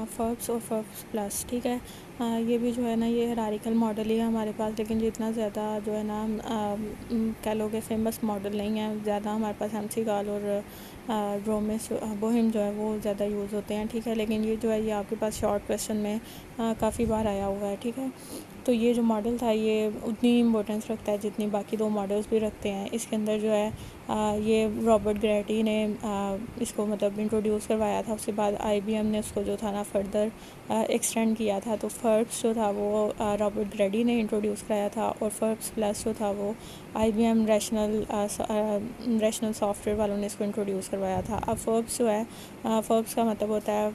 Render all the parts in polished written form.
फर्ब्स और फर्ब्स प्लस, ठीक है। ये भी जो है ना ये हिरारिकल मॉडल ही है हमारे पास, लेकिन जो इतना ज़्यादा जो है ना कह लो कि फेमस मॉडल नहीं है। ज़्यादा हमारे पास MC-GAL और रोमिस बोहिम जो है वो ज़्यादा यूज़ होते हैं, ठीक है। लेकिन ये जो है ये आपके पास शॉर्ट क्वेश्चन में काफ़ी बार आया हुआ है, ठीक है। तो ये जो मॉडल था ये उतनी इम्पोर्टेंस रखता है जितनी बाकी दो मॉडल्स भी रखते हैं। इसके अंदर जो है ये रॉबर्ट ग्रेटी ने इसको मतलब इंट्रोड्यूस करवाया था। उसके बाद IBM ने उसको जो था ना फर्दर एक्सटेंड किया था। तो फर्ब्स जो था वो रॉबर्ट ग्रेडी ने इंट्रोड्यूस कराया था, और फर्ब्स प्लस जो था वो IBM रैशनल सॉफ्टवेयर वालों ने इसको इंट्रोड्यूस करवाया था। अब फर्ब्स जो है फर्ब्स का मतलब होता है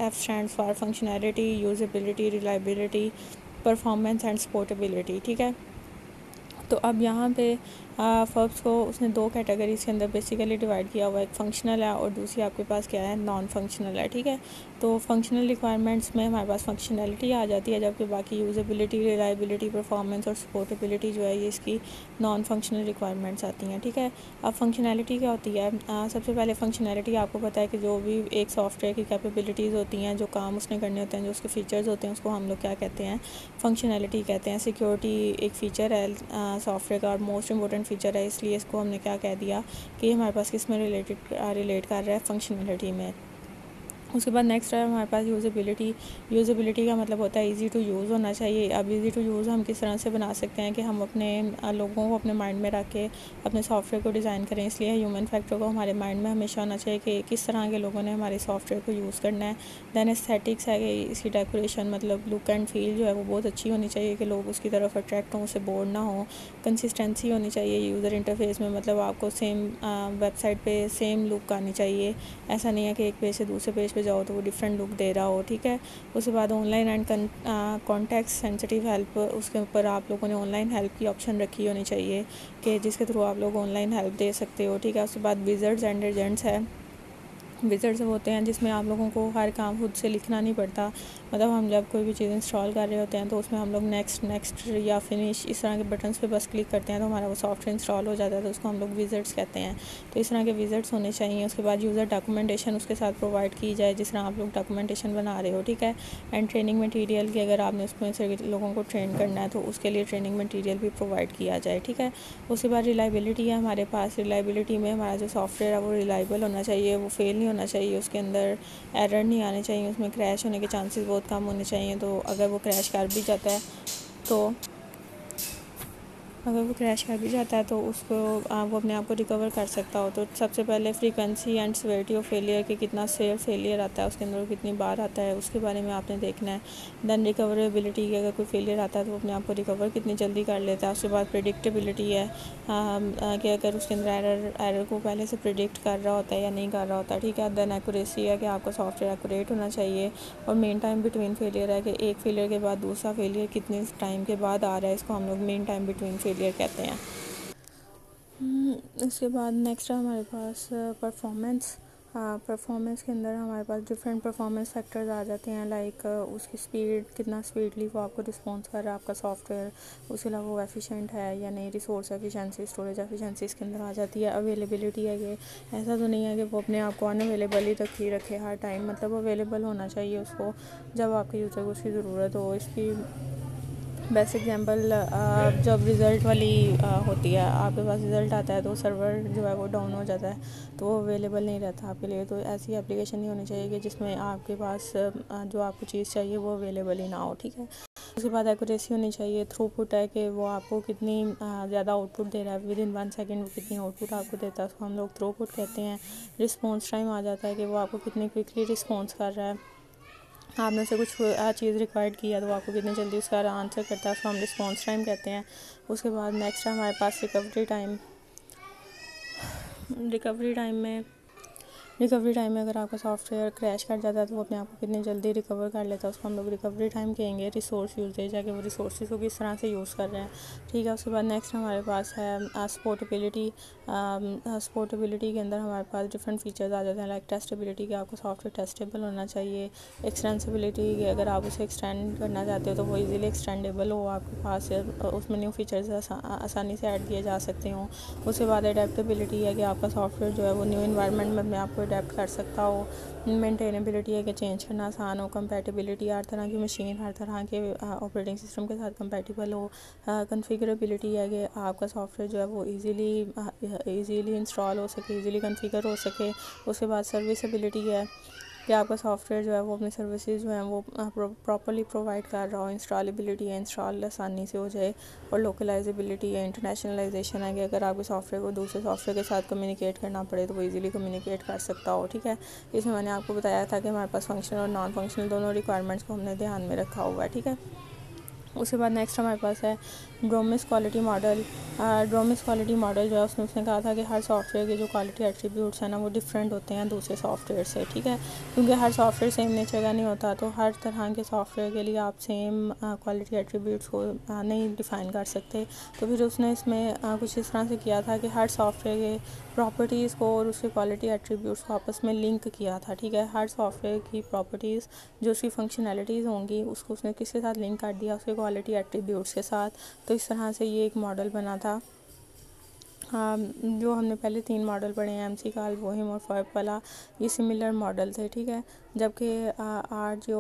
F stands for functionality, usability, reliability, performance and supportability, ठीक है। तो अब यहाँ पे फर्ब्स को उसने दो कैटेगरीज के अंदर बेसिकली डिवाइड किया हुआ है, एक फंक्शनल है और दूसरी आपके पास क्या है, नॉन फंक्शनल है, ठीक है। तो फंक्शनल रिक्वायरमेंट्स में हमारे पास फंक्शनैलिटी आ जाती है, जबकि बाकी यूजेबिलिटी, रिलायबिलिटी, परफॉर्मेंस और सपोर्टेबिलिटी जो है ये इसकी नॉन फंक्शनल रिक्वायरमेंट्स आती हैं, ठीक है। अब फंक्शनैलिटी क्या होती है? सबसे पहले फंक्शनैलिटी आपको पता है कि जो भी एक सॉफ्टवेयर की कैपेबिलिटीज़ होती हैं, जो काम उसने करने होते हैं, जो उसके फीचर्स होते हैं, उसको हम लोग क्या कहते हैं, फंक्शनैलिटी कहते हैं। सिक्योरिटी एक फ़ीचर है सॉफ्टवेयर का और मोस्ट इंपॉर्टेंट फ़ीचर है, इसलिए इसको हमने क्या कह दिया कि हमारे पास किस में रिलेट कर रहा है, फंक्शनैलिटी में। उसके बाद नेक्स्ट है हमारे पास यूजेबिलिटी। यूजेबिलिटी का मतलब होता है इजी टू यूज़ होना चाहिए। अब इजी टू यूज़ हम किस तरह से बना सकते हैं कि हम अपने लोगों को अपने माइंड में रख के अपने सॉफ्टवेयर को डिज़ाइन करें। इसलिए ह्यूमन फैक्टर को हमारे माइंड में हमेशा होना चाहिए कि किस तरह के लोगों ने हमारे सॉफ्टवेयर को यूज़ करना है। दैन एस्थेटिक्स है कि इसकी डेकोरेशन मतलब लुक एंड फील जो है वो बहुत अच्छी होनी चाहिए कि लोग उसकी तरफ अट्रैक्ट हों, उससे बोर ना हो। कंसिस्टेंसी होनी चाहिए यूज़र इंटरफेस में, मतलब आपको सेम वेबसाइट पे सेम लुक आनी चाहिए। ऐसा नहीं है कि एक पेज से दूसरे पेज पे जाओ तो वो डिफरेंट लुक दे रहा हो, ठीक है। उसके बाद online and context sensitive help, उसके ऊपर आप लोगों ने ऑनलाइन हेल्प की ऑप्शन रखी होनी चाहिए कि जिसके थ्रू आप लोग ऑनलाइन हेल्प दे सकते हो, ठीक है। उसके बाद विज़र्ड्स एंड एजेंट्स है। विज़र्ड्स होते हैं जिसमें आप लोगों को हर काम खुद से लिखना नहीं पड़ता। मतलब हम जब कोई भी चीज़ इंस्टॉल कर रहे होते हैं तो उसमें हम लोग नेक्स्ट या फिनिश इस तरह के बटन्स पे बस क्लिक करते हैं तो हमारा वो सॉफ्टवेयर इंस्टॉल हो जाता है, तो उसको हम लोग विज़र्ड्स कहते हैं। तो इस तरह के विज़र्ड्स होने चाहिए। उसके बाद यूज़र डॉक्यूमेंटेशन उसके साथ प्रोवाइड की जाए, जिस तरह आप लोग डॉक्यूमेंटेशन बना रहे हो, ठीक है। एंड ट्रेनिंग मटीरियल की अगर आपने उसमें से लोगों को ट्रेन करना है तो उसके लिए ट्रेनिंग मटीरियल भी प्रोवाइड किया जाए, ठीक है। उसके बाद रिलायबिलिटी है हमारे पास। रिलायबिलिटी में हमारा जो सॉफ्टवेयर है वो रिलायबल होना चाहिए, वो फेल नहीं होना चाहिए, उसके अंदर एरर नहीं आने चाहिए, उसमें क्रैश होने के चांसेस बहुत कम होने चाहिए। तो अगर वो क्रैश कर भी जाता है तो उसको वो अपने आप को रिकवर कर सकता हो। तो सबसे पहले frequency and severity of failure कि कितना सेयर फेलियर आता है, उसके अंदर कितनी बार आता है, उसके बारे में आपने देखना है। देन रिकवरेबिलिटी कि अगर कोई फेलियर आता है तो वो अपने आप को रिकवर कितनी जल्दी कर लेता है। उसके बाद प्रेडिक्टेबिलिटी है कि अगर उसके अंदर एरर को पहले से प्रिडिक्ट कर रहा होता है या नहीं कर रहा होता, ठीक है। देन एक्यूरेसी है कि आपका सॉफ्टवेयर एक्यूरेट होना चाहिए। और मेन टाइम बिटवीन फेलियर है कि एक फेलियर के बाद दूसरा फेलियर कितने टाइम के बाद आ रहा है, इसको हम लोग मेन टाइम बिटवीन फेलियर कहते हैं। इसके बाद नेक्स्ट है हमारे पास परफॉर्मेंस। परफॉर्मेंस के अंदर हमारे पास डिफरेंट परफॉर्मेंस फैक्टर्स आ जाते हैं, लाइक उसकी स्पीड, कितना स्पीडली वो आपको रिस्पॉन्स कर रहा है आपका सॉफ्टवेयर, उसके अलावा वो एफिशिएंट है या नहीं, रिसोर्स एफिशिएंसी, स्टोरेज एफिशिएंसी इसके अंदर आ जाती है। अवेलेबिलिटी है कि ऐसा तो नहीं है कि वो अपने आप को अनअवेलेबल ही रखे हर टाइम, मतलब अवेलेबल होना चाहिए उसको जब आपके यूज़र को उसकी ज़रूरत हो। इसकी बेस्ट एग्जांपल जब रिज़ल्ट वाली होती है, आपके पास रिज़ल्ट आता है तो सर्वर जो है वो डाउन हो जाता है तो वो अवेलेबल नहीं रहता आपके लिए। तो ऐसी एप्लीकेशन नहीं होनी चाहिए कि जिसमें आपके पास जो आपको चीज़ चाहिए वो अवेलेबल ही ना हो, ठीक है। उसके बाद एक्यूरेसी होनी चाहिए। थ्रूपुट है कि वो आपको कितनी ज़्यादा आउटपुट दे रहा है, विद इन 1 सेकेंड वो कितनी आउटपुट आपको देता है, उसको हम लोग थ्रूपुट कहते हैं। रिस्पॉन्स टाइम आ जाता है कि वो आपको कितनी क्विकली रिस्पॉन्स कर रहा है, आपने से कुछ चीज़ रिक्वायर्ड किया तो आपको कितनी जल्दी उसका आंसर करता है, उसको हम रिस्पॉन्स टाइम कहते हैं। उसके बाद नेक्स्ट है हमारे पास रिकवरी टाइम। रिकवरी टाइम में अगर आपका सॉफ्टवेयर क्रैश कर जाता है तो वो अपने आप को कितनी जल्दी रिकवर कर लेता है, उसको हम लोग रिकवरी टाइम कहेंगे। रिसोर्स यूजेज है कि वो रिसोर्सेज को किस तरह से यूज़ कर रहे हैं, ठीक है। उसके बाद नेक्स्ट हमारे पास है सपोर्टेबिलिटी। सपोर्टेबिलिटी के अंदर हमारे पास डिफरेंट फीचर्स आ जाते हैं, लाइक टेस्टेबिलिटी कि आपका सॉफ्टवेयर टेस्टेबल होना चाहिए। एक्सटेंसिबिलिटी कि अगर आप उसे एक्सटेंड करना चाहते हो तो वो इजीली एक्सटेंडेबल हो आपके पास, उसमें न्यू फीचर्स आसानी से ऐड किए जा सकते हों। उसके बाद एडेप्टेबिलिटी है कि आपका सॉफ्टवेयर जो है वो न्यू इन्वायरमेंट में अपने आप को अडेप्ट कर सकता हो। मेंटेनेबिलिटी है कि चेंज करना आसान हो। कंपैटिबिलिटी, हर तरह की मशीन हर तरह के ऑपरेटिंग सिस्टम के साथ कंपैटिबल हो। कॉन्फ़िगरेबिलिटी है कि आपका सॉफ्टवेयर जो है वो इजीली इंस्टॉल हो सके, इजीली कॉन्फ़िगर हो सके। उसके बाद सर्विसबिलिटी है कि आपका सॉफ्टवेयर जो है वो अपनी सर्विसेज जो हैं वो प्रॉपर्ली प्रोवाइड कर रहा हो। इंस्टॉलेबिलिटी है, इंस्टॉल आसानी से हो जाए। और लोकलाइजेबिलिटी है, इंटरनेशनलाइजेशन है कि अगर आपके सॉफ्टवेयर को दूसरे सॉफ्टवेयर के साथ कम्युनिकेट करना पड़े तो वो इजीली कम्युनिकेट कर सकता हो। ठीक है, इसमें मैंने आपको बताया था कि हमारे पास फंक्शनल और नॉन फंक्शनल दोनों रिक्वायरमेंट्स को हमने ध्यान में रखा हुआ है। ठीक है, उसके बाद नेक्स्ट हमारे पास है Dromey's quality model. ड्रोमिस quality model जो है उसने कहा था कि हर सॉफ्टवेयर के जो क्वालिटी एट्रीब्यूट्स हैं ना वो डिफरेंट होते हैं दूसरे सॉफ्टवेयर से। ठीक है, क्योंकि हर सॉफ्टवेयर सेम नेचर का नहीं होता, तो हर तरह के सॉफ्टवेयर के लिए आप सेम क्वालिटी एट्रीब्यूट्स को नहीं डिफ़ाइन कर सकते। तो फिर उसने इसमें कुछ इस तरह से किया था कि हर सॉफ्टवेयर के प्रॉपर्टीज़ को और उसके क्वालिटी एट्रीब्यूट्स को आपस में लिंक किया था। ठीक है, हर सॉफ्टवेयर की प्रॉपर्टीज़ जो उसकी फंक्शनैलिटीज़ होंगी उसको उसने किसके साथ लिंक कर दिया, उसके क्वालिटी एट्रीब्यूट्स के साथ। तो इस तरह से ये एक मॉडल बना था। जो हमने पहले 3 मॉडल पढ़े हैं, एमसी काल, बोहिम और फॉयब वाला, ये सिमिलर मॉडल थे। ठीक है, जबकि आर.जे.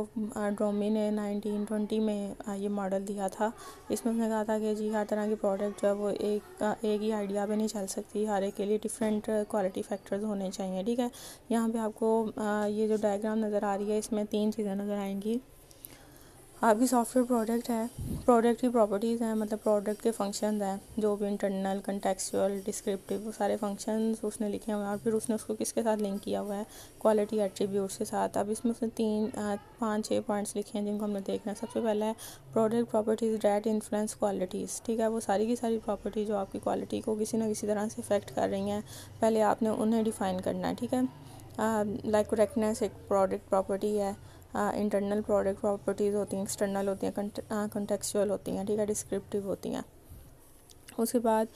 ड्रोमी ने 1920 में ये मॉडल दिया था। इसमें उसने कहा था कि जी हर तरह की प्रोडक्ट जो है वो एक ही आइडिया पे नहीं चल सकती, हर एक के लिए डिफरेंट क्वालिटी फैक्टर्स होने चाहिए। ठीक है, यहाँ पे आपको ये जो डायग्राम नज़र आ रही है इसमें 3 चीज़ें नज़र आएंगी। आपकी सॉफ्टवेयर प्रोडक्ट है, प्रोडक्ट की प्रॉपर्टीज़ हैं, मतलब प्रोडक्ट के फंक्शन हैं, जो भी इंटरनल, कंटेक्चुअल, डिस्क्रिप्टिव, वो सारे फंक्शंस उसने लिखे हुए हैं। और फिर उसने उसको किसके साथ लिंक किया हुआ है, क्वालिटी एट्रीब्यूट्स के साथ। अब इसमें उसने 5-6 पॉइंट्स लिखे हैं जिनको हमने देखना है। सबसे पहला है product properties that influence qualities. ठीक है, वो सारी की सारी प्रॉपर्टी जो आपकी क्वालिटी को किसी न किसी तरह से इफेक्ट कर रही हैं, पहले आपने उन्हें डिफ़ाइन करना है। ठीक है, लाइक करेक्टनेस एक प्रोडक्ट प्रॉपर्टी है। इंटरनल प्रोडक्ट प्रॉपर्टीज़ होती हैं, एक्सटर्नल होती हैं, कंटेक्चुअल होती हैं। ठीक है, डिस्क्रिप्टिव होती हैं। उसके बाद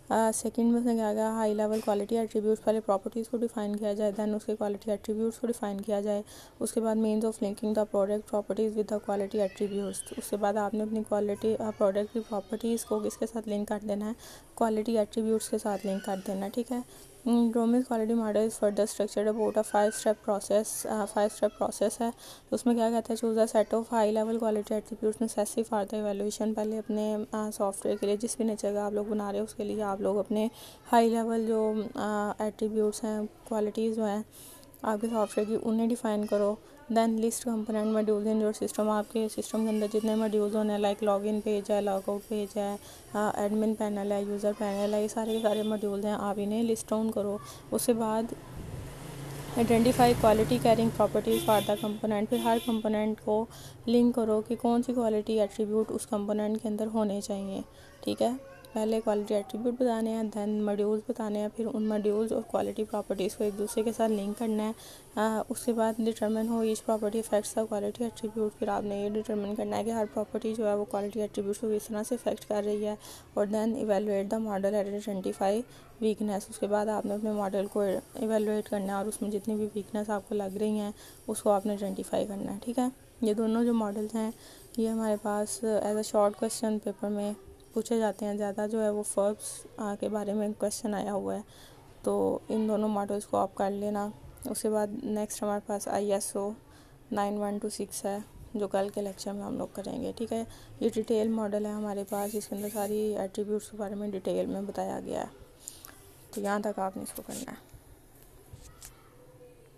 सेकंड में उसने क्या कहा, हाई लेवल क्वालिटी एट्रीब्यूट्स, पहले प्रॉपर्टीज़ को डिफ़ाइन किया जाए, दैन उसके क्वालिटी एट्रीब्यूट्स को डिफ़ाइन किया जाए। उसके बाद means of linking the product properties with the quality attributes. उसके बाद आपने अपनी क्वालिटी प्रोडक्ट की प्रॉपर्टीज़ को किसके साथ लिंक कर देना है, क्वालिटी एट्रीब्यूट्स के साथ लिंक कर देना है। ठीक है, Dromey's quality model is further structured about a 5 step process है। तो उसमें क्या कहता है, choose a set of high level quality attributes necessary for the evaluation. पहले अपने सॉफ्टवेयर के लिए जिस भी नेचर का आप लोग बना रहे हो उसके लिए आप लोग अपने हाई लेवल जो एट्रीब्यूट्स हैं, क्वालिटीज़ जो हैं आपके सॉफ्टवेयर की, उन्हें डिफ़ाइन करो। Then list component modules in your system, आपके सिस्टम के अंदर जितने मॉड्यूल्स होने हैं, लाइक लॉगिन पेज है, लॉगआउट पेज है, एडमिन पैनल है, यूज़र पैनल है, ये सारे के सारे मॉड्यूल्स हैं, आप इन्हें लिस्ट डाउन करो। उसके बाद identify quality carrying properties for the component, फिर हर कंपोनेंट को लिंक करो कि कौन सी क्वालिटी एट्रीब्यूट उस कंपोनेंट के अंदर होने चाहिए। ठीक है, पहले क्वालिटी एट्रीब्यूट बताने हैं, दैन मॉड्यूल्स बताने हैं, फिर उन मॉड्यूल्स और क्वालिटी प्रॉपर्टीज़ को एक दूसरे के साथ लिंक करना है। उसके बाद डिटरमिन हो each property effects the quality attribute, फिर आपने ये डिटरमिन करना है कि हर प्रॉपर्टी जो है वो क्वालिटी एट्रीब्यूट को किस तरह से इफेक्ट कर रही है। और then evaluate the model at identify weakness, उसके बाद आपने अपने मॉडल को इवेलुएट करना है और उसमें जितनी भी वीकनेस आपको लग रही हैं उसको आपने आइडेंटिफाई करना है। ठीक है, ये दोनों जो मॉडल्स हैं ये हमारे पास as a short question paper में पूछे जाते हैं। ज़्यादा जो है वो फर्ब्स के बारे में क्वेश्चन आया हुआ है, तो इन दोनों मॉडल्स को आप कर लेना। उसके बाद नेक्स्ट हमारे पास ISO 9126 है जो कल के लेक्चर में हम लोग करेंगे। ठीक है, ये डिटेल मॉडल है हमारे पास, इसके अंदर सारी एट्रीब्यूट्स के बारे में डिटेल में बताया गया है। तो यहाँ तक आपने इसको करना है।